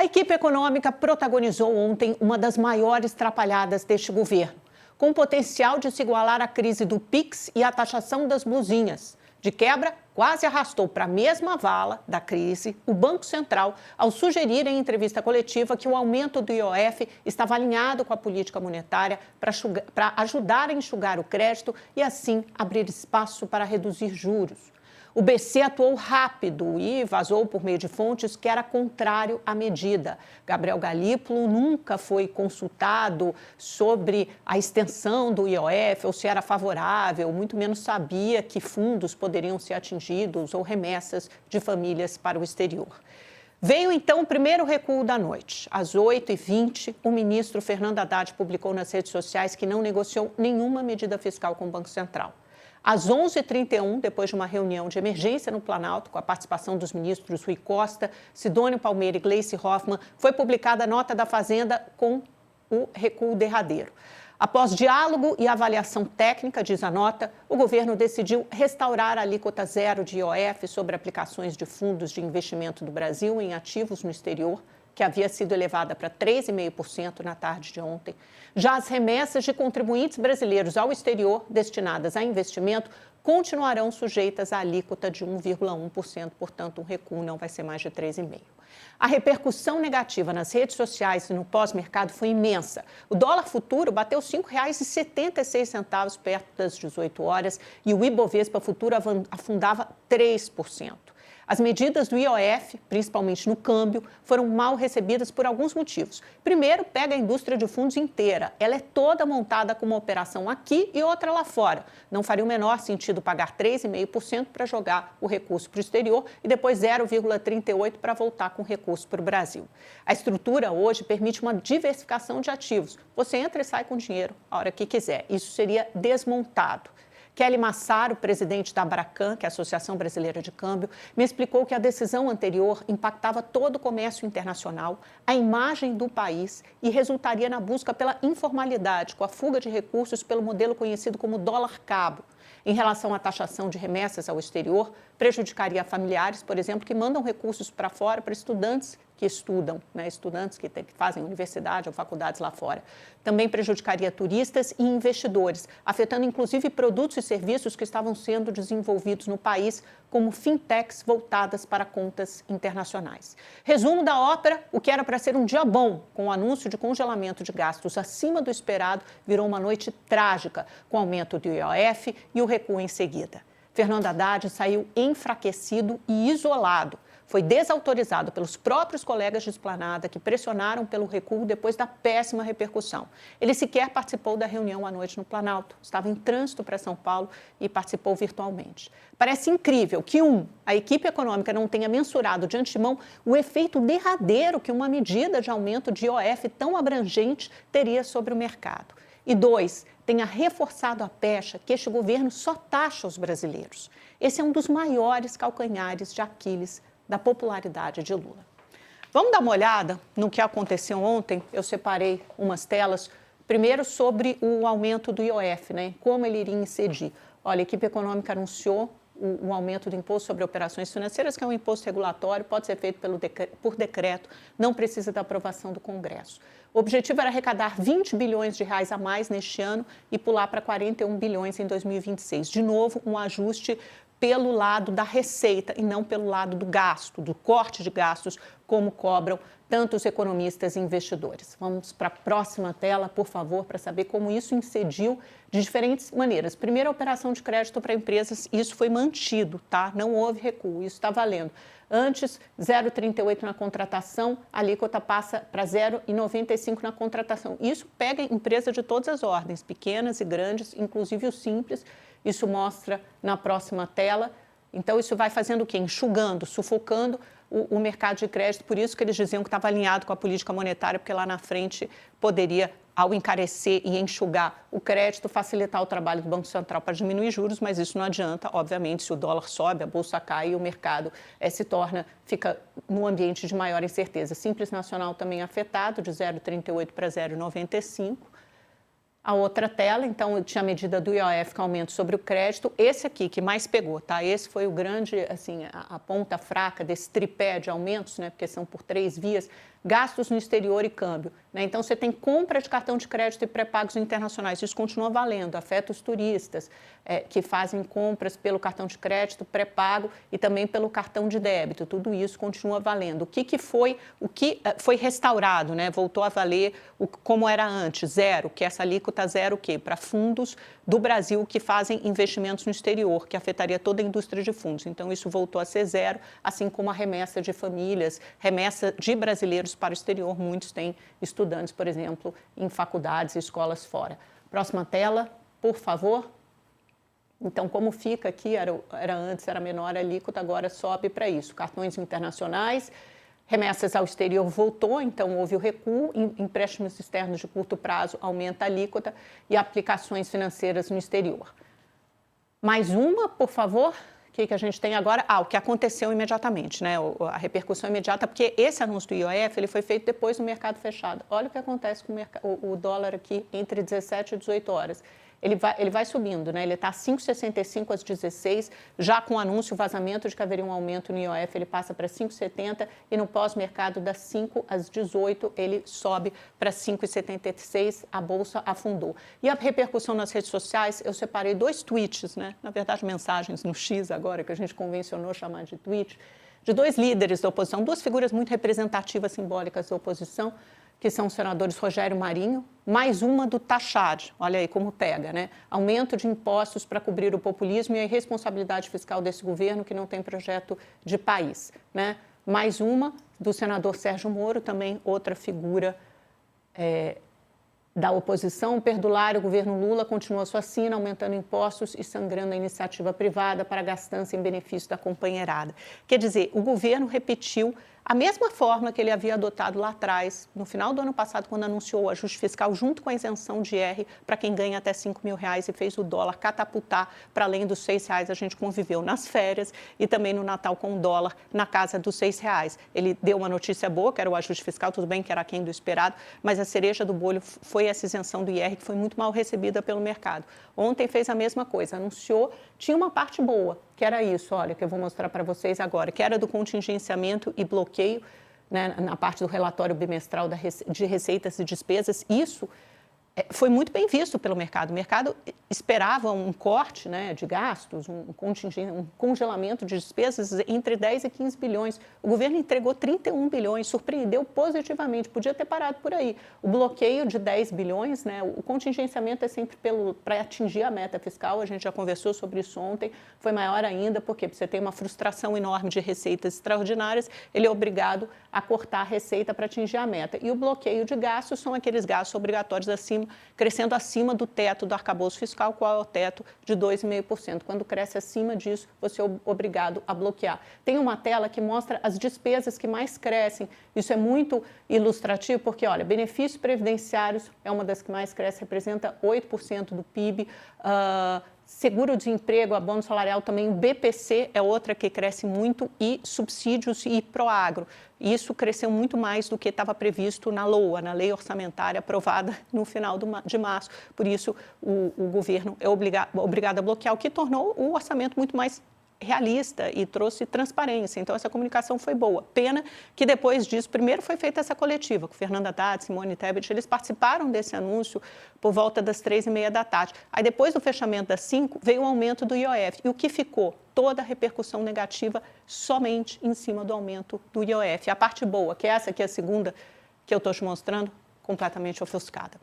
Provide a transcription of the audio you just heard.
A equipe econômica protagonizou ontem uma das maiores trapalhadas deste governo, com o potencial de se igualar à crise do PIX e à taxação das blusinhas. De quebra, quase arrastou para a mesma vala da crise o Banco Central ao sugerir em entrevista coletiva que o aumento do IOF estava alinhado com a política monetária para ajudar a enxugar o crédito e, assim, abrir espaço para reduzir juros. O BC atuou rápido e vazou por meio de fontes que era contrário à medida. Gabriel Galípolo nunca foi consultado sobre a extensão do IOF ou se era favorável, muito menos sabia que fundos poderiam ser atingidos ou remessas de famílias para o exterior. Veio, então, o primeiro recuo da noite. Às 8h20, o ministro Fernando Haddad publicou nas redes sociais que não negociou nenhuma medida fiscal com o Banco Central. Às 11h31, depois de uma reunião de emergência no Planalto, com a participação dos ministros Rui Costa, Sidônio Palmeira e Gleice Hoffmann, foi publicada a nota da Fazenda com o recuo derradeiro. Após diálogo e avaliação técnica, diz a nota, o governo decidiu restaurar a alíquota zero de IOF sobre aplicações de fundos de investimento do Brasil em ativos no exterior, que havia sido elevada para 3,5% na tarde de ontem. Já as remessas de contribuintes brasileiros ao exterior destinadas a investimento continuarão sujeitas à alíquota de 1,1%, portanto, um recuo não vai ser mais de 3,5%. A repercussão negativa nas redes sociais e no pós-mercado foi imensa. O dólar futuro bateu R$ 5,76 perto das 18 horas e o Ibovespa futuro afundava 3%. As medidas do IOF, principalmente no câmbio, foram mal recebidas por alguns motivos. Primeiro, pega a indústria de fundos inteira. Ela é toda montada com uma operação aqui e outra lá fora. Não faria o menor sentido pagar 3,5% para jogar o recurso para o exterior e depois 0,38% para voltar com o recurso para o Brasil. A estrutura hoje permite uma diversificação de ativos. Você entra e sai com dinheiro a hora que quiser. Isso seria desmontado. Kelly Massaro, presidente da Abracan, que é a Associação Brasileira de Câmbio, me explicou que a decisão anterior impactava todo o comércio internacional, a imagem do país e resultaria na busca pela informalidade, com a fuga de recursos pelo modelo conhecido como dólar-cabo. Em relação à taxação de remessas ao exterior, prejudicaria familiares, por exemplo, que mandam recursos para fora para estudantes que estudam, estudantes que fazem universidade ou faculdades lá fora. Também prejudicaria turistas e investidores, afetando inclusive produtos e serviços que estavam sendo desenvolvidos no país, como fintechs voltadas para contas internacionais. Resumo da ópera: o que era para ser um dia bom, com o anúncio de congelamento de gastos acima do esperado, virou uma noite trágica, com o aumento do IOF e o recuo em seguida. Fernando Haddad saiu enfraquecido e isolado. Foi desautorizado pelos próprios colegas de esplanada que pressionaram pelo recuo depois da péssima repercussão. Ele sequer participou da reunião à noite no Planalto. Estava em trânsito para São Paulo e participou virtualmente. Parece incrível que, a equipe econômica não tenha mensurado de antemão o efeito derradeiro que uma medida de aumento de IOF tão abrangente teria sobre o mercado. E 2, tenha reforçado a pecha que este governo só taxa os brasileiros. Esse é um dos maiores calcanhares de Aquiles da popularidade de Lula. Vamos dar uma olhada no que aconteceu ontem? Eu separei umas telas, primeiro sobre o aumento do IOF, como ele iria incidir. Olha, a equipe econômica anunciou o aumento do imposto sobre operações financeiras, que é um imposto regulatório, pode ser feito por decreto, não precisa da aprovação do Congresso. O objetivo era arrecadar 20 bilhões de reais a mais neste ano e pular para 41 bilhões em 2026. De novo, um ajuste pelo lado da receita e não pelo lado do gasto, do corte de gastos, como cobram tanto os economistas e investidores. Vamos para a próxima tela, por favor, para saber como isso incidiu de diferentes maneiras. Primeiro, a operação de crédito para empresas, isso foi mantido, tá? Não houve recuo, isso está valendo. Antes, 0,38 na contratação, a alíquota passa para 0,95 na contratação. Isso pega empresa de todas as ordens, pequenas e grandes, inclusive o simples. Isso mostra na próxima tela. Então, isso vai fazendo o quê? Enxugando, sufocando o mercado de crédito. Por isso que eles diziam que estava alinhado com a política monetária, porque lá na frente poderia, ao encarecer e enxugar o crédito, facilitar o trabalho do Banco Central para diminuir juros, mas isso não adianta, obviamente, se o dólar sobe, a bolsa cai e o mercado fica num ambiente de maior incerteza. Simples Nacional também afetado, de 0,38 para 0,95. A outra tela, então, tinha a medida do IOF, que aumento sobre o crédito. Esse aqui, que mais pegou, tá? Esse foi o grande, a ponta fraca desse tripé de aumentos, porque são por 3 vias. gastos no exterior e câmbio, né? Então, você tem compra de cartão de crédito e pré-pagos internacionais, isso continua valendo, afeta os turistas que fazem compras pelo cartão de crédito, pré-pago e também pelo cartão de débito, tudo isso continua valendo. O que foi restaurado, né? Voltou a valer como era antes, zero, que essa alíquota zero o quê? Para fundos do Brasil que fazem investimentos no exterior, que afetaria toda a indústria de fundos. Então, isso voltou a ser zero, assim como a remessa de famílias, remessa de brasileiros para o exterior. Muitos têm estudantes, por exemplo, em faculdades e escolas fora. Próxima tela, por favor. Então, como fica aqui, era antes, era menor a alíquota, agora sobe para isso. Cartões internacionais, remessas ao exterior voltou, então houve o recuo, empréstimos externos de curto prazo aumenta a alíquota e aplicações financeiras no exterior. Mais uma, por favor. O que a gente tem agora? O que aconteceu imediatamente, né? A repercussão imediata, porque esse anúncio do IOF ele foi feito depois do mercado fechado. Olha o que acontece com o dólar aqui entre 17 e 18 horas. Ele vai subindo, né? Ele está 5,65 às 16, já com o anúncio, o vazamento de que haveria um aumento no IOF, ele passa para 5,70 e no pós-mercado das 5 às 18 ele sobe para 5,76, a bolsa afundou. E a repercussão nas redes sociais, eu separei 2 tweets, né? Na verdade, mensagens no X agora, que a gente convencionou chamar de tweet, de 2 líderes da oposição, 2 figuras muito representativas, simbólicas da oposição, que são os senadores Rogério Marinho, mais uma do Tachad, olha aí como pega, né? Aumento de impostos para cobrir o populismo e a irresponsabilidade fiscal desse governo que não tem projeto de país, né? Mais uma do senador Sérgio Moro, também outra figura da oposição. Perdular o governo Lula continua sua sina, aumentando impostos e sangrando a iniciativa privada para gastança em benefício da companheirada. Quer dizer, o governo repetiu a mesma fórmula que ele havia adotado lá atrás, no final do ano passado, quando anunciou o ajuste fiscal junto com a isenção de IR para quem ganha até R$5.000 e fez o dólar catapultar para além dos R$6. A gente conviveu nas férias e também no Natal com o dólar na casa dos R$6. Ele deu uma notícia boa, que era o ajuste fiscal, tudo bem que era aquém do esperado, mas a cereja do bolo foi essa isenção do IR, que foi muito mal recebida pelo mercado. Ontem fez a mesma coisa, anunciou, tinha uma parte boa, que era isso, olha, que eu vou mostrar para vocês agora, que era do contingenciamento e bloqueio, né, na parte do relatório bimestral de receitas e despesas. Isso foi muito bem visto pelo mercado. O mercado esperava um corte, né, de gastos, um congelamento de despesas entre 10 e 15 bilhões. O governo entregou 31 bilhões, surpreendeu positivamente, podia ter parado por aí. O bloqueio de 10 bilhões, né, o contingenciamento é sempre para atingir a meta fiscal, a gente já conversou sobre isso ontem, foi maior ainda, porque você tem uma frustração enorme de receitas extraordinárias, ele é obrigado a cortar a receita para atingir a meta. E o bloqueio de gastos são aqueles gastos obrigatórios crescendo acima do teto do arcabouço fiscal, qual é o teto de 2,5%. Quando cresce acima disso, você é obrigado a bloquear. Tem uma tela que mostra as despesas que mais crescem. Isso é muito ilustrativo, porque, olha, benefícios previdenciários é uma das que mais cresce, representa 8% do PIB. Seguro-desemprego, abono salarial também, o BPC é outra que cresce muito, e subsídios e Proagro. Isso cresceu muito mais do que estava previsto na LOA, na Lei Orçamentária aprovada no final de março. Por isso, o governo é obrigado a bloquear, o que tornou o orçamento muito mais realista e trouxe transparência. Então, essa comunicação foi boa. Pena que depois disso, primeiro foi feita essa coletiva, com Fernanda Haddad, Simone Tebet, eles participaram desse anúncio por volta das 3h30 da tarde. Aí, depois do fechamento das 5, veio o aumento do IOF. E o que ficou? Toda a repercussão negativa somente em cima do aumento do IOF. A parte boa, que é essa aqui, a segunda que eu estou te mostrando, completamente ofuscada.